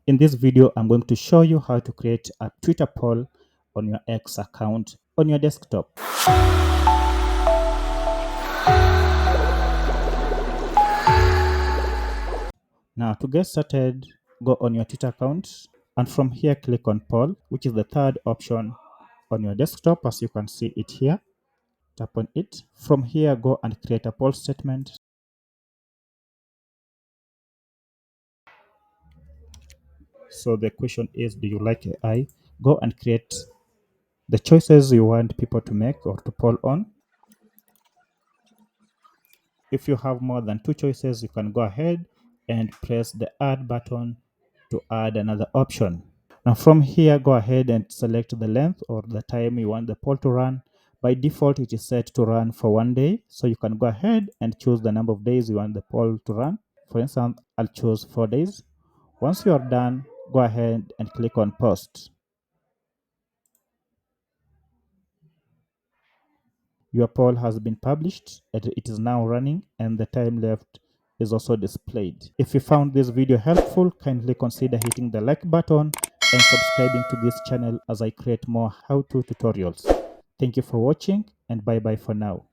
In this video, I'm going to show you how to create a Twitter poll on your X account on your desktop. Now, to get started, go on your Twitter account and from here, click on poll, which is the third option on your desktop, as you can see it here. Tap on it. From here, go and create a poll statement. So the question is, do you like AI? Go and create the choices you want people to make or to poll on. If you have more than two choices, you can go ahead and press the add button to add another option. Now from here, go ahead and select the length or the time you want the poll to run. By default, it is set to run for 1 day. So you can go ahead and choose the number of days you want the poll to run. For instance, I'll choose 4 days. Once you are done, go ahead and click on post. Your poll has been published and it is now running, and the time left is also displayed. If you found this video helpful, kindly consider hitting the like button and subscribing to this channel as I create more how-to tutorials. Thank you for watching, and bye bye for now.